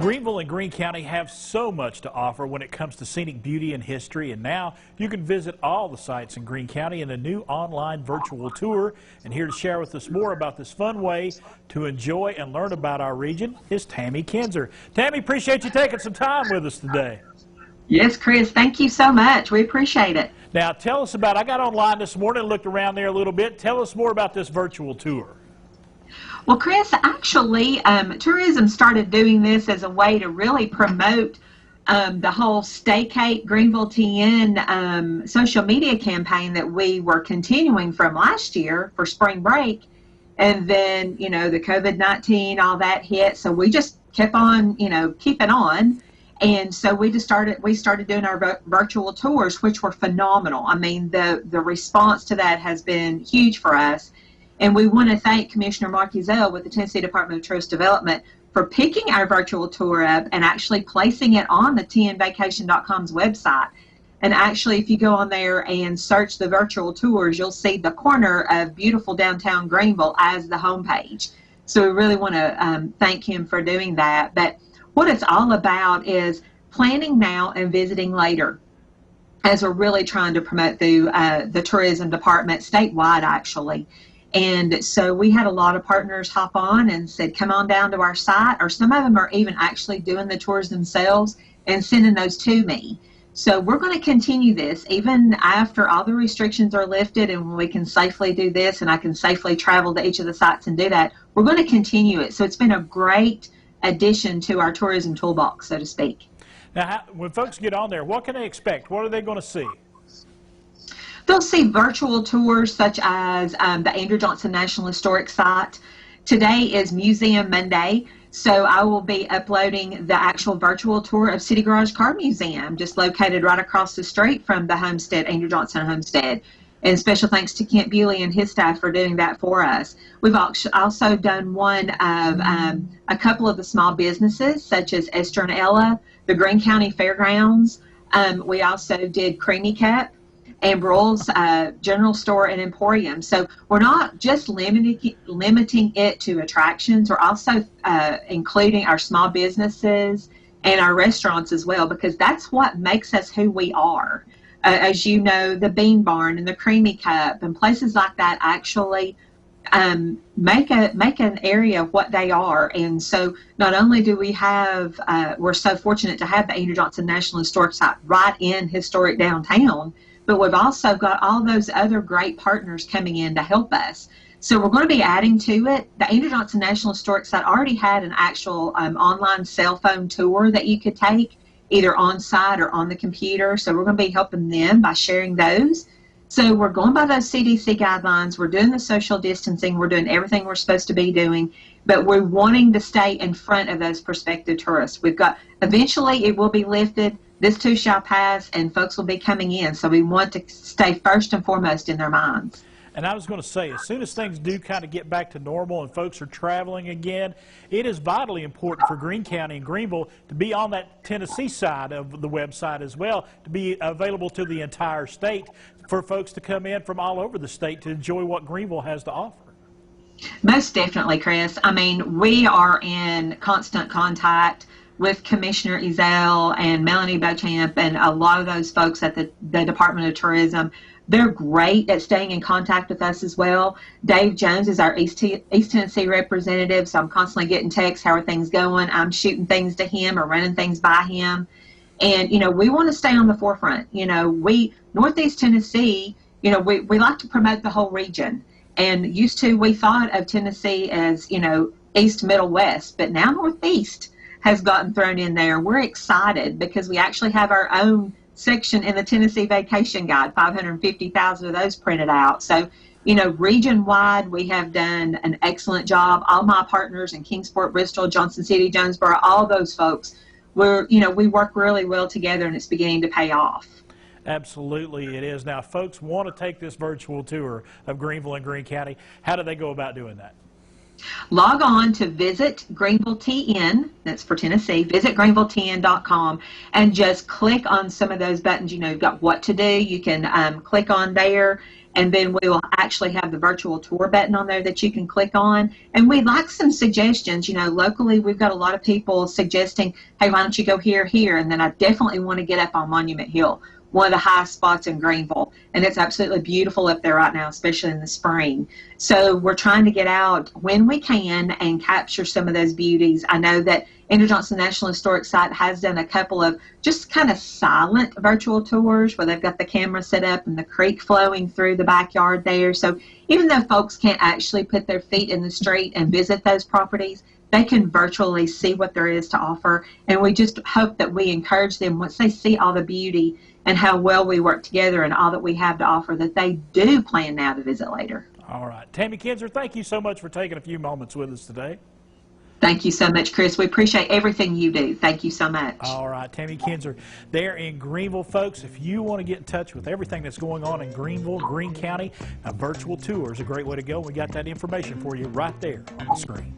Greeneville and Greene County have so much to offer when it comes to scenic beauty and history, and now you can visit all the sites in Greene County in a new online virtual tour. And here to share with us more about this fun way to enjoy and learn about our region is Tammy Kinser. Tammy, appreciate you taking some time with us today. Yes, Chris, thank you so much. We appreciate it. Now tell us about, I got online this morning, looked around there a little bit. Tell us more about this virtual tour. Well, Chris, actually, tourism started doing this as a way to really promote the whole Staycate Greeneville TN social media campaign that we were continuing from last year for spring break. And then, you know, the COVID-19, all that hit. So we just kept on, keeping on. And so we started doing our virtual tours, which were phenomenal. I mean, the response to that has been huge for us. And we want to thank Commissioner Mark Ezell with the Tennessee Department of Tourist Development for picking our virtual tour up and actually placing it on the tnvacation.com's website. And actually, if you go on there and search the virtual tours, you'll see the corner of beautiful downtown Greeneville as the homepage. So we really want to thank him for doing that. But what it's all about is planning now and visiting later, as we're really trying to promote through the tourism department statewide, actually. And so we had a lot of partners hop on and said, come on down to our site, or some of them are even actually doing the tours themselves and sending those to me. So we're going to continue this even after all the restrictions are lifted, and when we can safely do this and I can safely travel to each of the sites and do that, we're going to continue it. So it's been a great addition to our tourism toolbox, so to speak. Now, when folks get on there, what can they expect? What are they going to see? They'll see virtual tours such as the Andrew Johnson National Historic Site. Today is Museum Monday, so I will be uploading the actual virtual tour of City Garage Car Museum, just located right across the street from the Homestead, Andrew Johnson Homestead. And special thanks to Kent Bewley and his staff for doing that for us. We've also done one of a couple of the small businesses, such as Esther and Ella, the Greene County Fairgrounds. We also did Creamy Cup and Broyles General Store and Emporium. So we're not just limiting it to attractions. We're also including our small businesses and our restaurants as well, because that's what makes us who we are. As you know, the Bean Barn and the Creamy Cup and places like that actually make an area of what they are. And so not only do we have, we're so fortunate to have the Andrew Johnson National Historic Site right in historic downtown, but we've also got all those other great partners coming in to help us. So we're going to be adding to it. The Andrew Johnson National Historic Site already had an actual online cell phone tour that you could take, either on site or on the computer. So we're going to be helping them by sharing those. So we're going by those CDC guidelines. We're doing the social distancing. We're doing everything we're supposed to be doing, but we're wanting to stay in front of those prospective tourists. We've got, eventually it will be lifted. This too shall pass, and folks will be coming in. So we want to stay first and foremost in their minds. And I was going to say, as soon as things do kind of get back to normal and folks are traveling again, it is vitally important for Greene County and Greeneville to be on that Tennessee side of the website as well, to be available to the entire state for folks to come in from all over the state to enjoy what Greeneville has to offer. Most definitely, Chris. I mean, we are in constant contact with Commissioner Ezell and Melanie Beauchamp and a lot of those folks at the Department of Tourism. They're great at staying in contact with us as well. Dave Jones is our East Tennessee representative, so I'm constantly getting texts, how are things going? I'm shooting things to him or running things by him. And, we want to stay on the forefront. Northeast Tennessee, we like to promote the whole region. And used to, we thought of Tennessee as, East, Middle, West, but now Northeast has gotten thrown in there. We're excited because we actually have our own section in the Tennessee Vacation Guide, 550,000 of those printed out. So, region-wide, we have done an excellent job. All my partners in Kingsport, Bristol, Johnson City, Jonesboro, all those folks, we work really well together, and it's beginning to pay off. Absolutely, it is. Now, if folks want to take this virtual tour of Greeneville and Greene County, how do they go about doing that? Log on to Visit Greeneville TN, that's for Tennessee, visit greenevilletn.com, and just click on some of those buttons. You've got what to do. You can click on there and then we will actually have the virtual tour button on there that you can click on. And we'd like some suggestions. You know, locally we've got a lot of people suggesting, hey, why don't you go here, here? And then I definitely want to get up on Monument Hill, one of the highest spots in Greeneville, and it's absolutely beautiful up there right now, especially in the spring. So we're trying to get out when we can and capture some of those beauties. I know that Andrew Johnson National Historic Site has done a couple of just kind of silent virtual tours where they've got the camera set up and the creek flowing through the backyard there. So even though folks can't actually put their feet in the street and visit those properties, they can virtually see what there is to offer. And we just hope that we encourage them, once they see all the beauty and how well we work together and all that we have to offer, that they do plan now to visit later. All right. Tammy Kinser, thank you so much for taking a few moments with us today. Thank you so much, Chris. We appreciate everything you do. Thank you so much. All right, Tammy Kinser there in Greeneville, folks. If you want to get in touch with everything that's going on in Greeneville, Greene County, a virtual tour is a great way to go. We got that information for you right there on the screen.